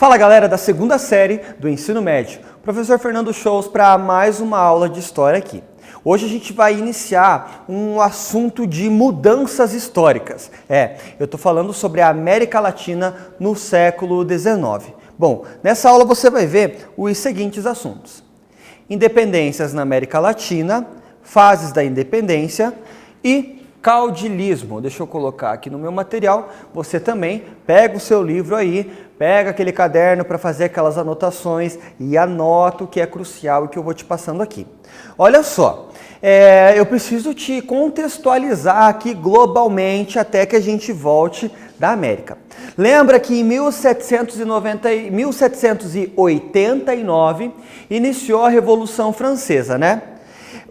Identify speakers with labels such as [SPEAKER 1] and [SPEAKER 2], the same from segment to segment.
[SPEAKER 1] Fala galera da segunda série do ensino médio, professor Fernando Shows para mais uma aula de história aqui. Hoje a gente vai iniciar um assunto de mudanças históricas. Eu estou falando sobre a América Latina no século XIX. Bom, nessa aula você vai ver os seguintes assuntos: independências na América Latina, fases da independência e caudilismo. Deixa eu colocar aqui no meu material. Você também pega o seu livro aí, pega aquele caderno para fazer aquelas anotações e anota o que é crucial e que eu vou te passando aqui. Olha só, eu preciso te contextualizar aqui globalmente até que a gente volte da América. Lembra que em 1789 iniciou a Revolução Francesa, né?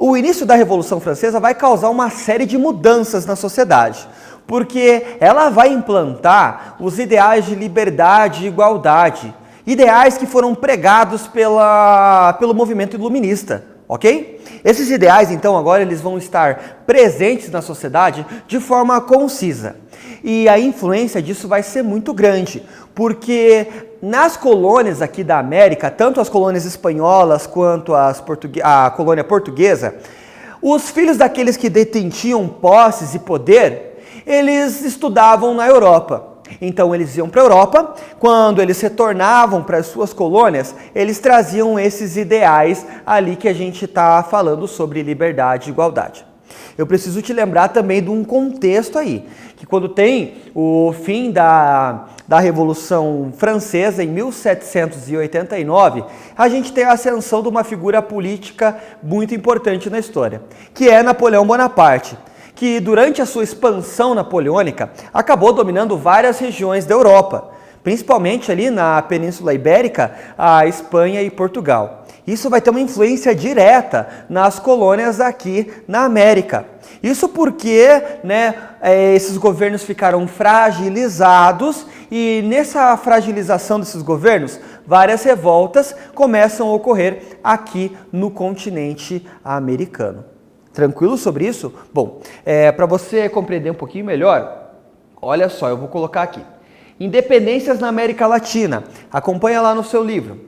[SPEAKER 1] O início da Revolução Francesa vai causar uma série de mudanças na sociedade, porque ela vai implantar os ideais de liberdade e igualdade, ideais que foram pregados pelo movimento iluminista, ok? Esses ideais, então, agora eles vão estar presentes na sociedade de forma concisa. E a influência disso vai ser muito grande, porque nas colônias aqui da América, tanto as colônias espanholas quanto a colônia portuguesa, os filhos daqueles que detinham posses e poder, eles estudavam na Europa. Então eles iam para a Europa, quando eles retornavam para as suas colônias, eles traziam esses ideais ali que a gente está falando sobre liberdade e igualdade. Eu preciso te lembrar também de um contexto aí, que quando tem o fim da Revolução Francesa, em 1789, a gente tem a ascensão de uma figura política muito importante na história, que é Napoleão Bonaparte, que durante a sua expansão napoleônica acabou dominando várias regiões da Europa, principalmente ali na Península Ibérica, a Espanha e Portugal. Isso vai ter uma influência direta nas colônias aqui na América. Isso porque, esses governos ficaram fragilizados e nessa fragilização desses governos, várias revoltas começam a ocorrer aqui no continente americano. Tranquilo sobre isso? Bom, para você compreender um pouquinho melhor, olha só, eu vou colocar aqui. Independências na América Latina. Acompanha lá no seu livro.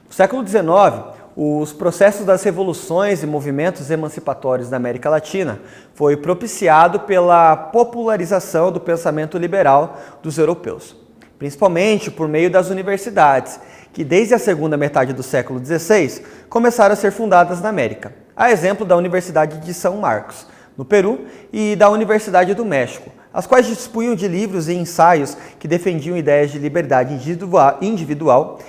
[SPEAKER 1] No século XIX, os processos das revoluções e movimentos emancipatórios da América Latina foi propiciado pela popularização do pensamento liberal dos europeus, principalmente por meio das universidades, que desde a segunda metade do século XVI começaram a ser fundadas na América, a exemplo da Universidade de São Marcos, no Peru, e da Universidade do México, as quais dispunham de livros e ensaios que defendiam ideias de liberdade individual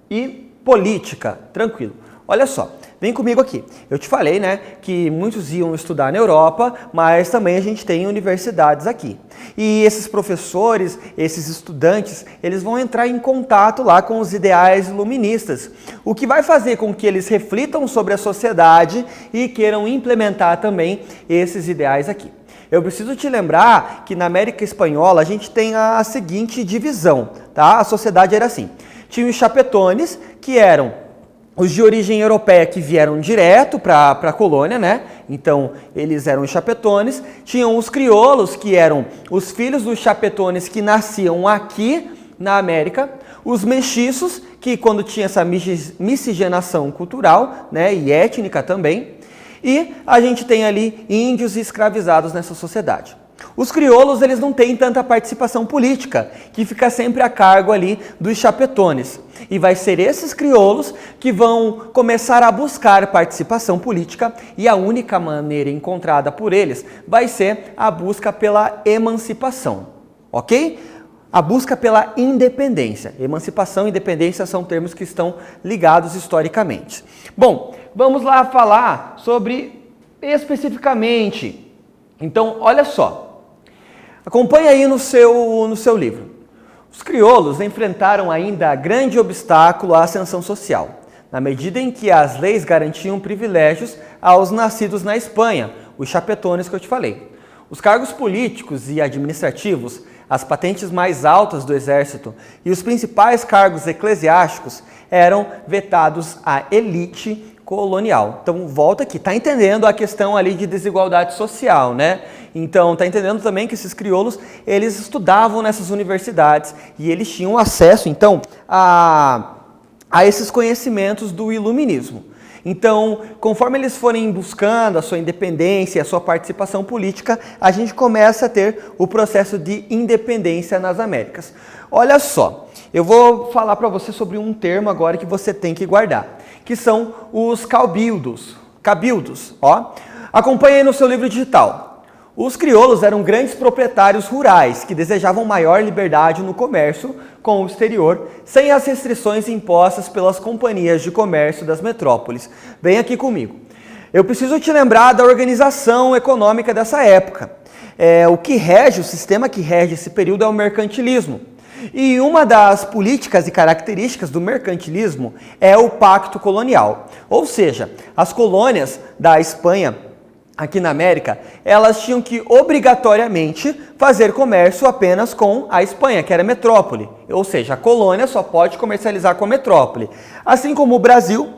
[SPEAKER 1] e política. Tranquilo. Olha só, vem comigo aqui. Eu te falei, que muitos iam estudar na Europa, mas também a gente tem universidades aqui. E esses professores, esses estudantes, eles vão entrar em contato lá com os ideais iluministas, o que vai fazer com que eles reflitam sobre a sociedade e queiram implementar também esses ideais aqui. Eu preciso te lembrar que na América Espanhola a gente tem a seguinte divisão, tá? A sociedade era assim. Tinha os chapetones, que eram os de origem europeia que vieram direto para a colônia, Então, eles eram os chapetones. Tinham os crioulos, que eram os filhos dos chapetones que nasciam aqui na América. Os mestiços, que quando tinha essa miscigenação cultural, e étnica também. E a gente tem ali índios escravizados nessa sociedade. Os crioulos, eles não têm tanta participação política, que fica sempre a cargo ali dos chapetones. E vai ser esses crioulos que vão começar a buscar participação política e a única maneira encontrada por eles vai ser a busca pela emancipação, ok? A busca pela independência. Emancipação e independência são termos que estão ligados historicamente. Bom, vamos lá falar sobre especificamente. Então, olha só. Acompanha aí no seu livro. Os crioulos enfrentaram ainda grande obstáculo à ascensão social, na medida em que as leis garantiam privilégios aos nascidos na Espanha, os chapetones que eu te falei. Os cargos políticos e administrativos, as patentes mais altas do exército e os principais cargos eclesiásticos eram vetados à elite colonial. Então, volta aqui, tá entendendo a questão ali de desigualdade social, né? Então, tá entendendo também que esses crioulos, eles estudavam nessas universidades e eles tinham acesso, então, a esses conhecimentos do iluminismo. Então, conforme eles forem buscando a sua independência e a sua participação política, a gente começa a ter o processo de independência nas Américas. Olha só, eu vou falar para você sobre um termo agora que você tem que guardar, que são os cabildos. Cabildos, ó. Acompanhe aí no seu livro digital. Os crioulos eram grandes proprietários rurais que desejavam maior liberdade no comércio com o exterior, sem as restrições impostas pelas companhias de comércio das metrópoles. Vem aqui comigo. Eu preciso te lembrar da organização econômica dessa época. O sistema que rege esse período é o mercantilismo. E uma das políticas e características do mercantilismo é o pacto colonial. Ou seja, as colônias da Espanha aqui na América, elas tinham que obrigatoriamente fazer comércio apenas com a Espanha, que era metrópole. Ou seja, a colônia só pode comercializar com a metrópole. Assim como o Brasil,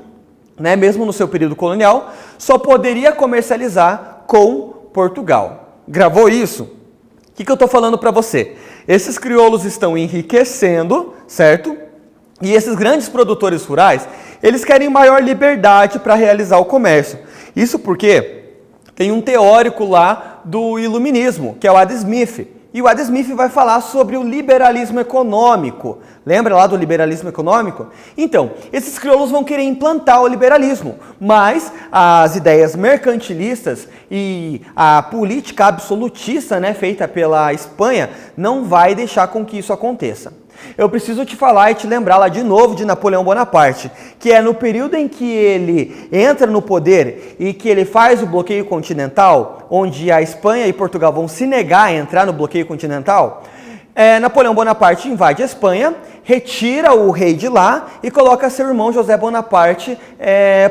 [SPEAKER 1] né, mesmo no seu período colonial, só poderia comercializar com Portugal. Gravou isso? O que eu estou falando para você? Esses crioulos estão enriquecendo, certo? E esses grandes produtores rurais, eles querem maior liberdade para realizar o comércio. Isso porque tem um teórico lá do iluminismo, que é o Adam Smith. E o Adam Smith vai falar sobre o liberalismo econômico. Lembra lá do liberalismo econômico? Então, esses crioulos vão querer implantar o liberalismo, mas as ideias mercantilistas e a política absolutista, né, feita pela Espanha não vai deixar com que isso aconteça. Eu preciso te falar e te lembrar lá de novo de Napoleão Bonaparte, que é no período em que ele entra no poder e que ele faz o bloqueio continental, onde a Espanha e Portugal vão se negar a entrar no bloqueio continental. Napoleão Bonaparte invade a Espanha, retira o rei de lá e coloca seu irmão José Bonaparte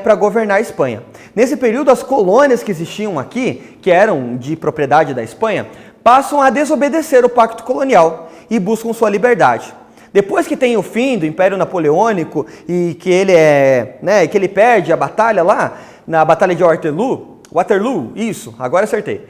[SPEAKER 1] para governar a Espanha. Nesse período, as colônias que existiam aqui, que eram de propriedade da Espanha, passam a desobedecer o pacto colonial e buscam sua liberdade. Depois que tem o fim do Império Napoleônico e que ele perde a batalha lá, na Batalha de Waterloo, isso, agora acertei.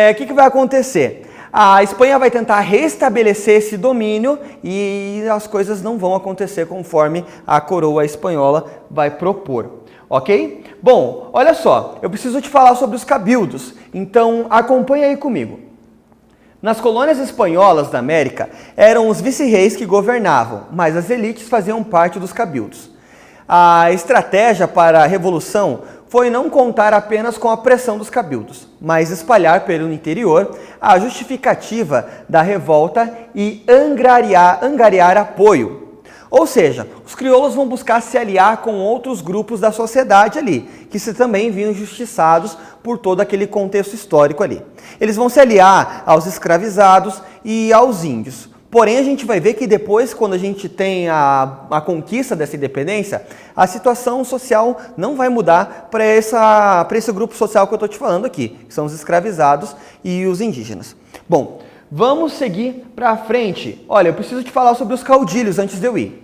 [SPEAKER 1] O que vai acontecer? A Espanha vai tentar restabelecer esse domínio e as coisas não vão acontecer conforme a coroa espanhola vai propor. Ok? Bom, olha só, eu preciso te falar sobre os cabildos, então acompanha aí comigo. Nas colônias espanholas da América, eram os vice-reis que governavam, mas as elites faziam parte dos cabildos. A estratégia para a Revolução foi não contar apenas com a pressão dos cabildos, mas espalhar pelo interior a justificativa da revolta e angariar apoio. Ou seja, os crioulos vão buscar se aliar com outros grupos da sociedade ali, que também vinham injustiçados por todo aquele contexto histórico ali. Eles vão se aliar aos escravizados e aos índios. Porém, a gente vai ver que depois, quando a gente tem a conquista dessa independência, a situação social não vai mudar para esse grupo social que eu estou te falando aqui, que são os escravizados e os indígenas. Bom, vamos seguir para frente. Olha, eu preciso te falar sobre os caudilhos antes de eu ir.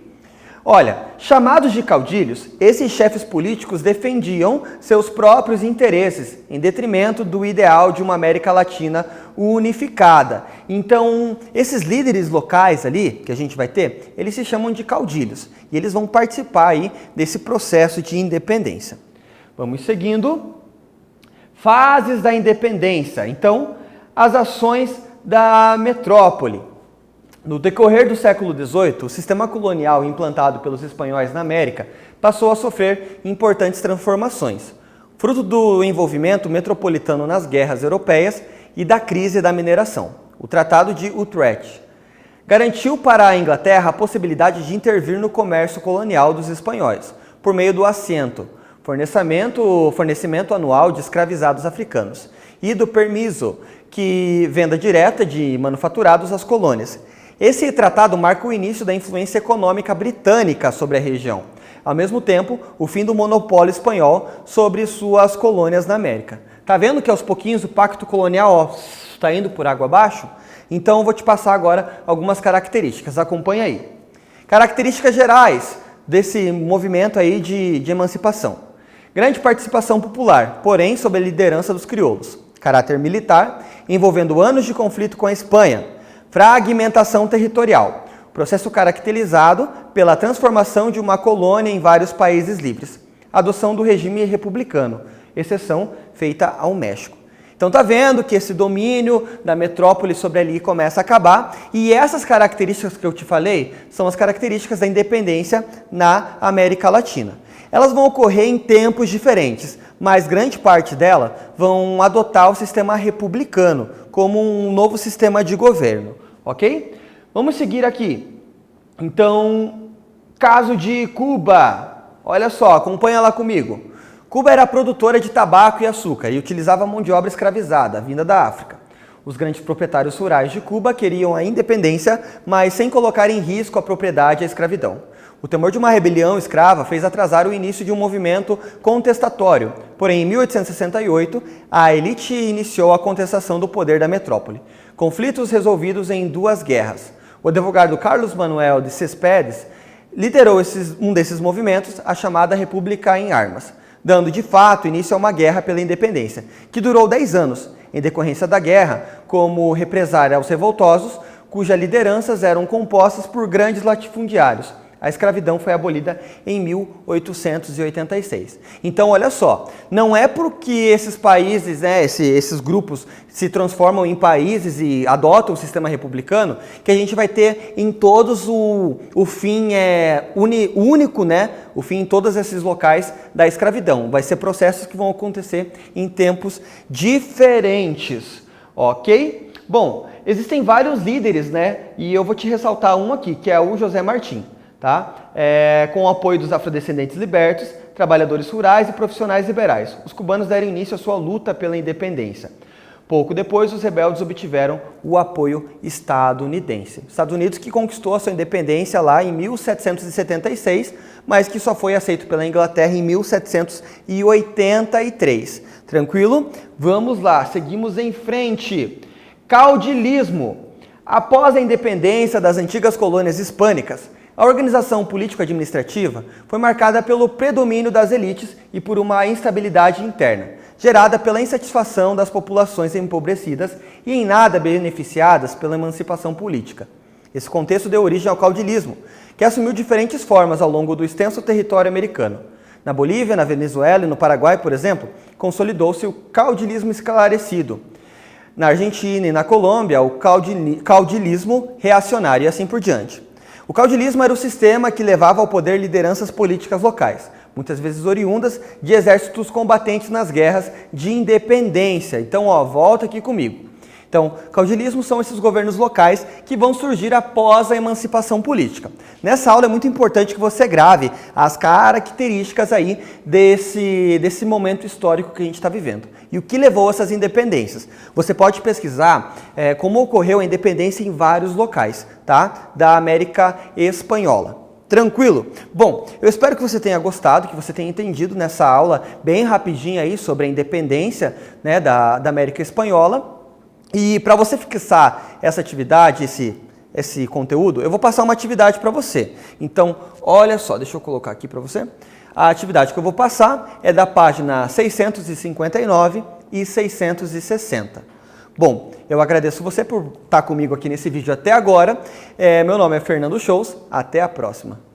[SPEAKER 1] Olha, chamados de caudilhos, esses chefes políticos defendiam seus próprios interesses, em detrimento do ideal de uma América Latina unificada. Então, esses líderes locais ali, que a gente vai ter, eles se chamam de caudilhos, e eles vão participar aí desse processo de independência. Vamos seguindo. Fases da independência. Então, as ações da metrópole. No decorrer do século XVIII, o sistema colonial implantado pelos espanhóis na América passou a sofrer importantes transformações, fruto do envolvimento metropolitano nas guerras europeias e da crise da mineração. O Tratado de Utrecht garantiu para a Inglaterra a possibilidade de intervir no comércio colonial dos espanhóis, por meio do assento, fornecimento anual de escravizados africanos, e do permiso, que venda direta de manufaturados às colônias. Esse tratado marca o início da influência econômica britânica sobre a região. Ao mesmo tempo, o fim do monopólio espanhol sobre suas colônias na América. Tá vendo que aos pouquinhos o pacto colonial está indo por água abaixo? Então eu vou te passar agora algumas características. Acompanha aí. Características gerais desse movimento aí de emancipação. Grande participação popular, porém sob a liderança dos crioulos. Caráter militar, envolvendo anos de conflito com a Espanha. Fragmentação territorial, processo caracterizado pela transformação de uma colônia em vários países livres. Adoção do regime republicano, exceção feita ao México. Então tá vendo que esse domínio da metrópole sobre ali começa a acabar, e essas características que eu te falei são as características da independência na América Latina. Elas vão ocorrer em tempos diferentes, mas grande parte dela vão adotar o sistema republicano como um novo sistema de governo, ok? Vamos seguir aqui. Então, caso de Cuba, olha só, acompanha lá comigo. Cuba era produtora de tabaco e açúcar e utilizava mão de obra escravizada, vinda da África. Os grandes proprietários rurais de Cuba queriam a independência, mas sem colocar em risco a propriedade e a escravidão. O temor de uma rebelião escrava fez atrasar o início de um movimento contestatório. Porém, em 1868, a elite iniciou a contestação do poder da metrópole. Conflitos resolvidos em 2 guerras. O advogado Carlos Manuel de Céspedes liderou um desses movimentos, a chamada República em Armas, dando de fato início a uma guerra pela independência, que durou 10 anos, em decorrência da guerra, como represália aos revoltosos, cujas lideranças eram compostas por grandes latifundiários. A escravidão foi abolida em 1886. Então, olha só, não é porque esses países, né, esses grupos se transformam em países e adotam o sistema republicano, que a gente vai ter em todos o fim único, né, o fim em todos esses locais da escravidão. Vai ser processos que vão acontecer em tempos diferentes, ok? Bom, existem vários líderes, né, e eu vou te ressaltar um aqui, que é o José Martí. Tá? Com o apoio dos afrodescendentes libertos, trabalhadores rurais e profissionais liberais. Os cubanos deram início à sua luta pela independência. Pouco depois, os rebeldes obtiveram o apoio estadunidense. Estados Unidos que conquistou a sua independência lá em 1776, mas que só foi aceito pela Inglaterra em 1783. Tranquilo? Vamos lá, seguimos em frente. Caudilismo. Após a independência das antigas colônias hispânicas, a organização político-administrativa foi marcada pelo predomínio das elites e por uma instabilidade interna, gerada pela insatisfação das populações empobrecidas e em nada beneficiadas pela emancipação política. Esse contexto deu origem ao caudilismo, que assumiu diferentes formas ao longo do extenso território americano. Na Bolívia, na Venezuela e no Paraguai, por exemplo, consolidou-se o caudilismo esclarecido. Na Argentina e na Colômbia, o caudilismo reacionário e assim por diante. O caudilismo era o sistema que levava ao poder lideranças políticas locais, muitas vezes oriundas de exércitos combatentes nas guerras de independência. Então, volta aqui comigo. Então, caudilismo são esses governos locais que vão surgir após a emancipação política. Nessa aula é muito importante que você grave as características aí desse momento histórico que a gente está vivendo. E o que levou a essas independências? Você pode pesquisar como ocorreu a independência em vários locais, tá? Da América Espanhola. Tranquilo? Bom, eu espero que você tenha gostado, que você tenha entendido nessa aula bem rapidinho aí sobre a independência, né, da América Espanhola. E para você fixar essa atividade, esse conteúdo, eu vou passar uma atividade para você. Então, olha só, deixa eu colocar aqui para você. A atividade que eu vou passar é da página 659 e 660. Bom, eu agradeço você por estar comigo aqui nesse vídeo até agora. Meu nome é Fernando Shows, até a próxima.